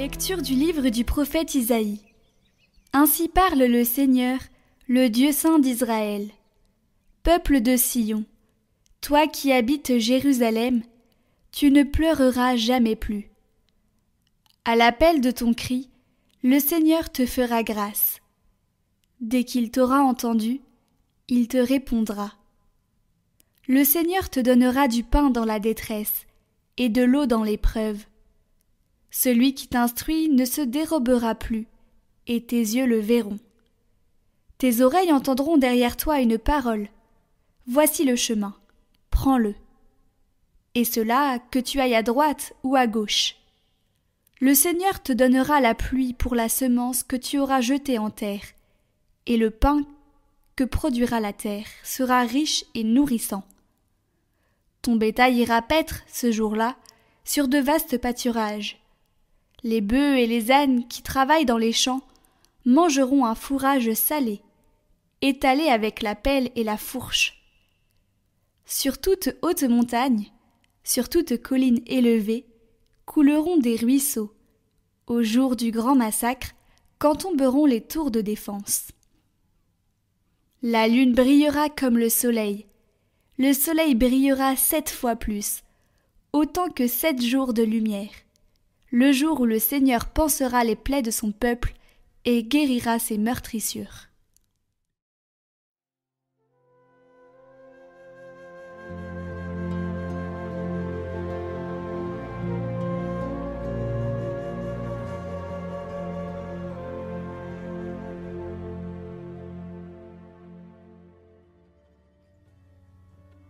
Lecture du livre du prophète Isaïe. Ainsi parle le Seigneur, le Dieu saint d'Israël. Peuple de Sion, toi qui habites Jérusalem, tu ne pleureras jamais plus. À l'appel de ton cri, le Seigneur te fera grâce. Dès qu'il t'aura entendu, il te répondra. Le Seigneur te donnera du pain dans la détresse et de l'eau dans l'épreuve. Celui qui t'instruit ne se dérobera plus, et tes yeux le verront. Tes oreilles entendront derrière toi une parole. Voici le chemin, prends-le. Et cela, que tu ailles à droite ou à gauche. Le Seigneur te donnera la pluie pour la semence que tu auras jetée en terre, et le pain que produira la terre sera riche et nourrissant. Ton bétail ira paître, ce jour-là, sur de vastes pâturages. Les bœufs et les ânes qui travaillent dans les champs mangeront un fourrage salé, étalé avec la pelle et la fourche. Sur toute haute montagne, sur toute colline élevée, couleront des ruisseaux, au jour du grand massacre, quand tomberont les tours de défense. La lune brillera comme le soleil brillera 7 fois plus, autant que 7 jours de lumière, le jour où le Seigneur pansera les plaies de son peuple et guérira ses meurtrissures.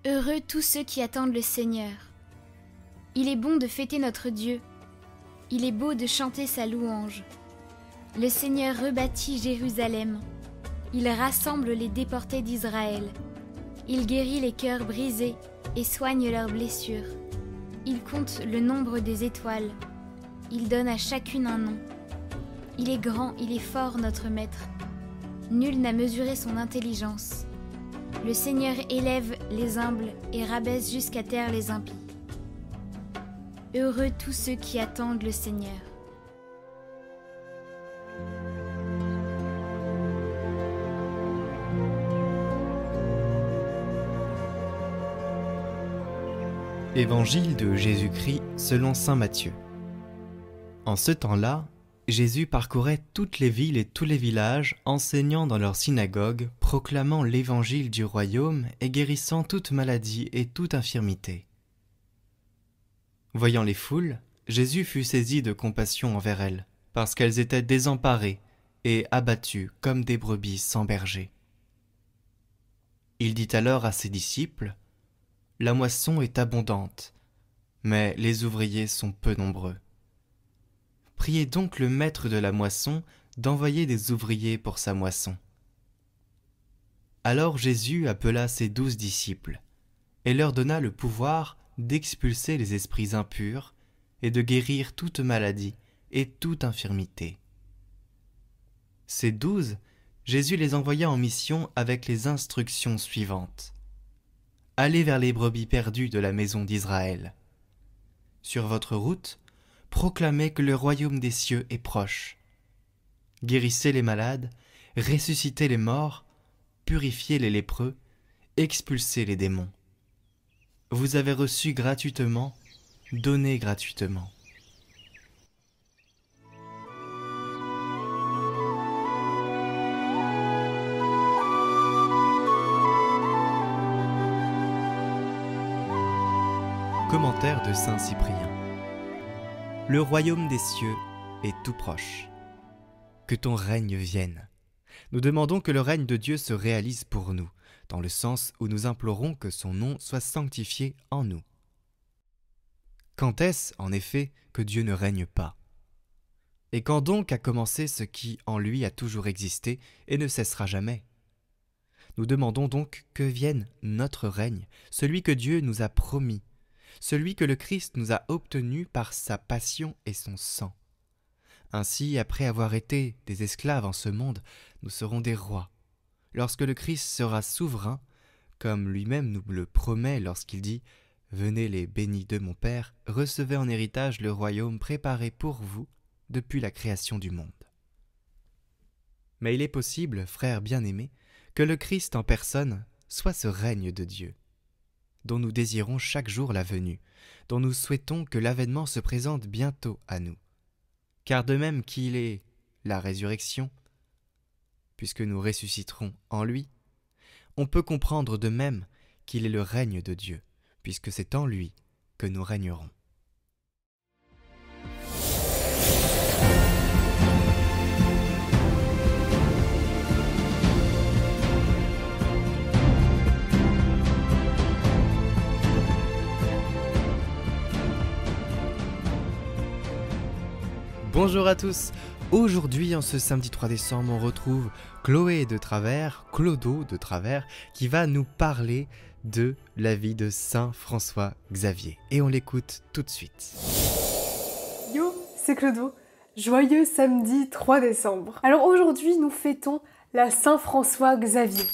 Heureux tous ceux qui attendent le Seigneur. Il est bon de fêter notre Dieu. Il est beau de chanter sa louange. Le Seigneur rebâtit Jérusalem. Il rassemble les déportés d'Israël. Il guérit les cœurs brisés et soigne leurs blessures. Il compte le nombre des étoiles. Il donne à chacune un nom. Il est grand, il est fort, notre Maître. Nul n'a mesuré son intelligence. Le Seigneur élève les humbles et rabaisse jusqu'à terre les impies. Heureux tous ceux qui attendent le Seigneur. Évangile de Jésus-Christ selon saint Matthieu. En ce temps-là, Jésus parcourait toutes les villes et tous les villages, enseignant dans leurs synagogues, proclamant l'évangile du royaume et guérissant toute maladie et toute infirmité. Voyant les foules, Jésus fut saisi de compassion envers elles, parce qu'elles étaient désemparées et abattues comme des brebis sans berger. Il dit alors à ses disciples : « La moisson est abondante, mais les ouvriers sont peu nombreux. Priez donc le maître de la moisson d'envoyer des ouvriers pour sa moisson. » Alors Jésus appela ses 12 disciples et leur donna le pouvoir d'expulser les esprits impurs et de guérir toute maladie et toute infirmité. Ces 12, Jésus les envoya en mission avec les instructions suivantes. Allez vers les brebis perdues de la maison d'Israël. Sur votre route, proclamez que le royaume des cieux est proche. Guérissez les malades, ressuscitez les morts, purifiez les lépreux, expulsez les démons. Vous avez reçu gratuitement, donnez gratuitement. Commentaire de saint Cyprien. Le royaume des cieux est tout proche. Que ton règne vienne. Nous demandons que le règne de Dieu se réalise pour nous, dans le sens où nous implorons que son nom soit sanctifié en nous. Quand est-ce, en effet, que Dieu ne règne pas? Et quand donc a commencé ce qui, en lui, a toujours existé et ne cessera jamais? Nous demandons donc que vienne notre règne, celui que Dieu nous a promis, celui que le Christ nous a obtenu par sa passion et son sang. Ainsi, après avoir été des esclaves en ce monde, nous serons des rois. Lorsque le Christ sera souverain, comme lui-même nous le promet lorsqu'il dit « Venez les bénis de mon Père, recevez en héritage le royaume préparé pour vous depuis la création du monde. Mais il est possible, frères bien-aimés, que le Christ en personne soit ce règne de Dieu, dont nous désirons chaque jour la venue, dont nous souhaitons que l'avènement se présente bientôt à nous. Car de même qu'il est la résurrection, puisque nous ressusciterons en lui, on peut comprendre de même qu'il est le règne de Dieu, puisque c'est en lui que nous régnerons. Bonjour à tous. Aujourd'hui, en ce samedi 3 décembre, on retrouve Chloé de Travers, Clodo de Travers, qui va nous parler de la vie de Saint François Xavier. Et on l'écoute tout de suite. Yo, c'est Clodo. Joyeux samedi 3 décembre. Alors aujourd'hui, nous fêtons la Saint François Xavier.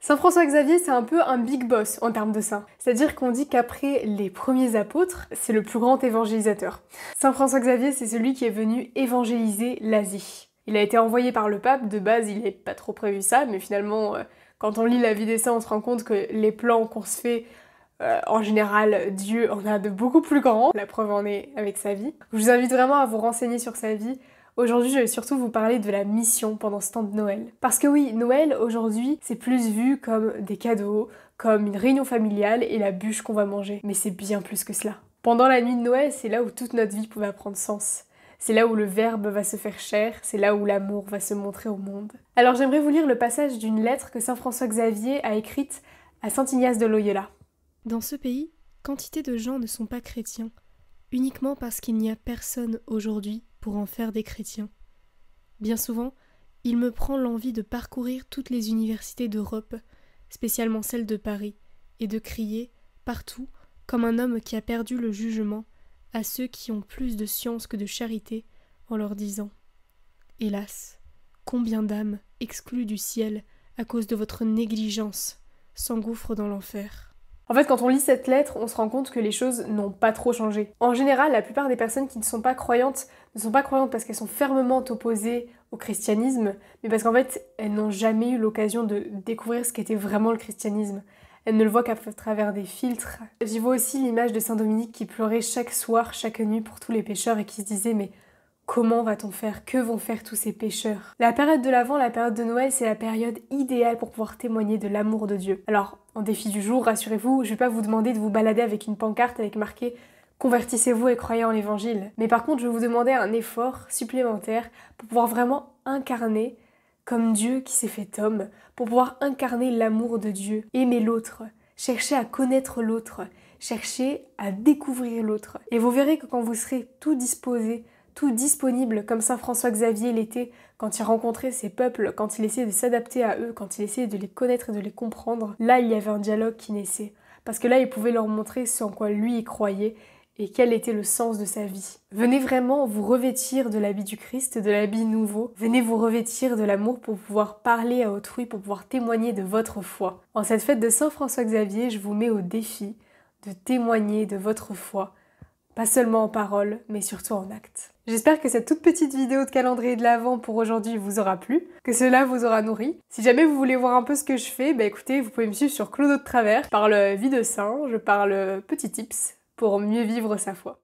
Saint François Xavier, c'est un peu un big boss en termes de saint. C'est-à-dire qu'on dit qu'après les premiers apôtres, c'est le plus grand évangélisateur. Saint François Xavier, c'est celui qui est venu évangéliser l'Asie. Il a été envoyé par le pape, de base il n'est pas trop prévu ça, mais finalement, quand on lit la vie des saints, on se rend compte que les plans qu'on se fait, en général, Dieu en a de beaucoup plus grands. La preuve en est avec sa vie. Je vous invite vraiment à vous renseigner sur sa vie. Aujourd'hui, je vais surtout vous parler de la mission pendant ce temps de Noël. Parce que oui, Noël, aujourd'hui, c'est plus vu comme des cadeaux, comme une réunion familiale et la bûche qu'on va manger. Mais c'est bien plus que cela. Pendant la nuit de Noël, c'est là où toute notre vie pouvait prendre sens. C'est là où le Verbe va se faire chair, c'est là où l'amour va se montrer au monde. Alors j'aimerais vous lire le passage d'une lettre que Saint François Xavier a écrite à Saint Ignace de Loyola. Dans ce pays, quantité de gens ne sont pas chrétiens, uniquement parce qu'il n'y a personne aujourd'hui pour en faire des chrétiens. Bien souvent, il me prend l'envie de parcourir toutes les universités d'Europe, spécialement celles de Paris, et de crier, partout, comme un homme qui a perdu le jugement, à ceux qui ont plus de science que de charité, en leur disant « Hélas, combien d'âmes, exclues du ciel à cause de votre négligence, s'engouffrent dans l'enfer ?» En fait, quand on lit cette lettre, on se rend compte que les choses n'ont pas trop changé. En général, la plupart des personnes qui ne sont pas croyantes parce qu'elles sont fermement opposées au christianisme, mais parce qu'en fait, elles n'ont jamais eu l'occasion de découvrir ce qu'était vraiment le christianisme. Elles ne le voient qu'à travers des filtres. J'y vois aussi l'image de Saint Dominique qui pleurait chaque soir, chaque nuit pour tous les pécheurs et qui se disait « Mais comment va-t-on faire? Que vont faire tous ces pécheurs ?» La période de l'Avent, la période de Noël, c'est la période idéale pour pouvoir témoigner de l'amour de Dieu. Alors, en défi du jour, rassurez-vous, je vais pas vous demander de vous balader avec une pancarte avec marqué « Convertissez-vous et croyez en l'évangile ». Mais par contre, je vais vous demander un effort supplémentaire pour pouvoir vraiment incarner comme Dieu qui s'est fait homme, pour pouvoir incarner l'amour de Dieu, aimer l'autre, chercher à connaître l'autre, chercher à découvrir l'autre. Et vous verrez que quand vous serez tout disposé, tout disponible comme Saint François Xavier l'était quand il rencontrait ses peuples, quand il essayait de s'adapter à eux, quand il essayait de les connaître et de les comprendre, là il y avait un dialogue qui naissait. Parce que là il pouvait leur montrer ce en quoi lui y croyait et quel était le sens de sa vie. Venez vraiment vous revêtir de l'habit du Christ, de l'habit nouveau. Venez vous revêtir de l'amour pour pouvoir parler à autrui, pour pouvoir témoigner de votre foi. En cette fête de Saint François Xavier, je vous mets au défi de témoigner de votre foi. Pas seulement en parole, mais surtout en actes. J'espère que cette toute petite vidéo de calendrier de l'Avent pour aujourd'hui vous aura plu, que cela vous aura nourri. Si jamais vous voulez voir un peu ce que je fais, écoutez, vous pouvez me suivre sur Clodo de Travers. Je parle vie de saint, je parle petits tips pour mieux vivre sa foi.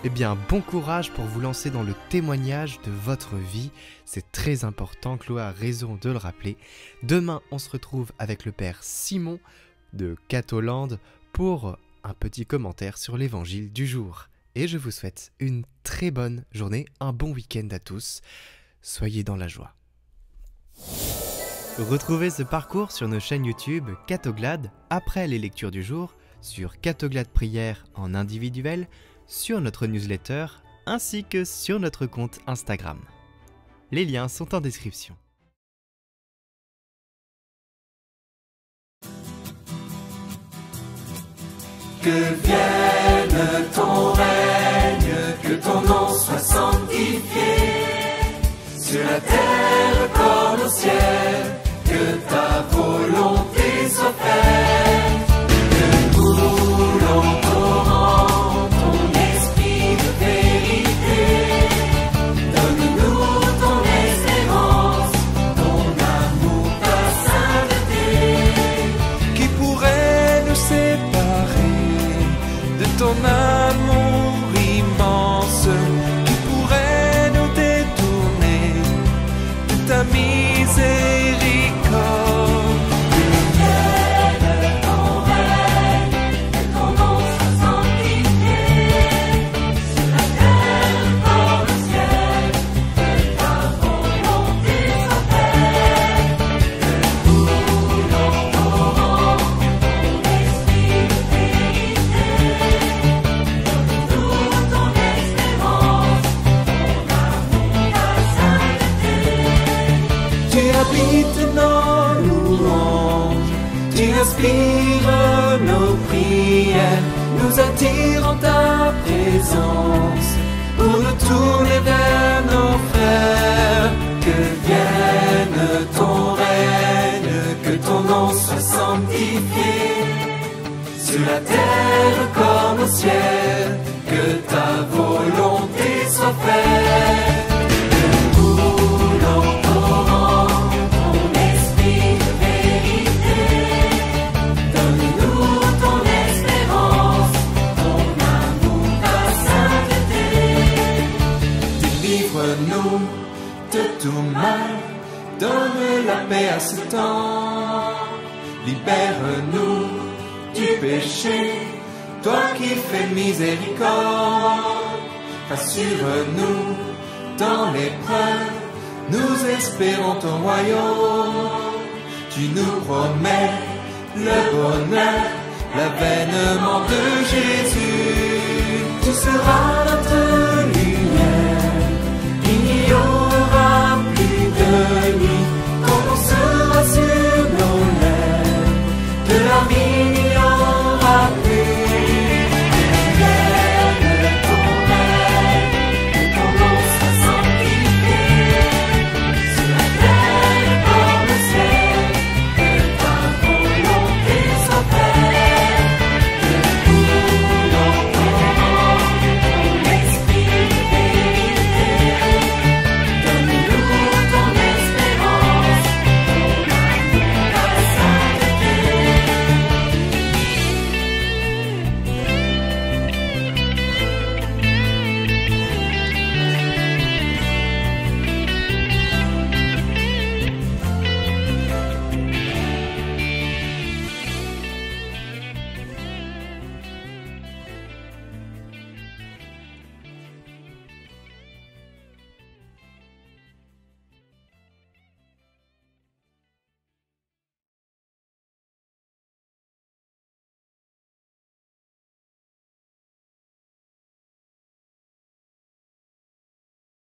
Eh bien, bon courage pour vous lancer dans le témoignage de votre vie. C'est très important, Chloé a raison de le rappeler. Demain, on se retrouve avec le Père Simon de Catholande pour un petit commentaire sur l'évangile du jour. Et je vous souhaite une très bonne journée, un bon week-end à tous. Soyez dans la joie. Retrouvez ce parcours sur nos chaînes YouTube Cathoglade après les lectures du jour, sur Cathoglade Prière en individuel, sur notre newsletter ainsi que sur notre compte Instagram. Les liens sont en description. Que vienne ton règne, que ton nom soit sanctifié. sur la terre comme au ciel, que ta volonté soit faite. Que coule en torrent ton esprit de vérité. Donne-nous ton espérance, ton amour, ta sainteté. Qui pourrait nous séparer de ton amour immense? Qui pourrait nous détourner de ta miséricorde? Tu habites nos louanges, tu inspires nos prières, nous attirant ta présence pour nous tourner vers nos frères. Que vienne ton règne, que ton nom soit sanctifié, sur la terre comme au ciel, que ta volonté soit faite. Délivre-nous de tout mal, donne la paix à ce temps. Libère-nous du péché, toi qui fais miséricorde. Rassure-nous dans l'épreuve, nous espérons ton royaume. Tu nous promets le bonheur, l'avènement de Jésus.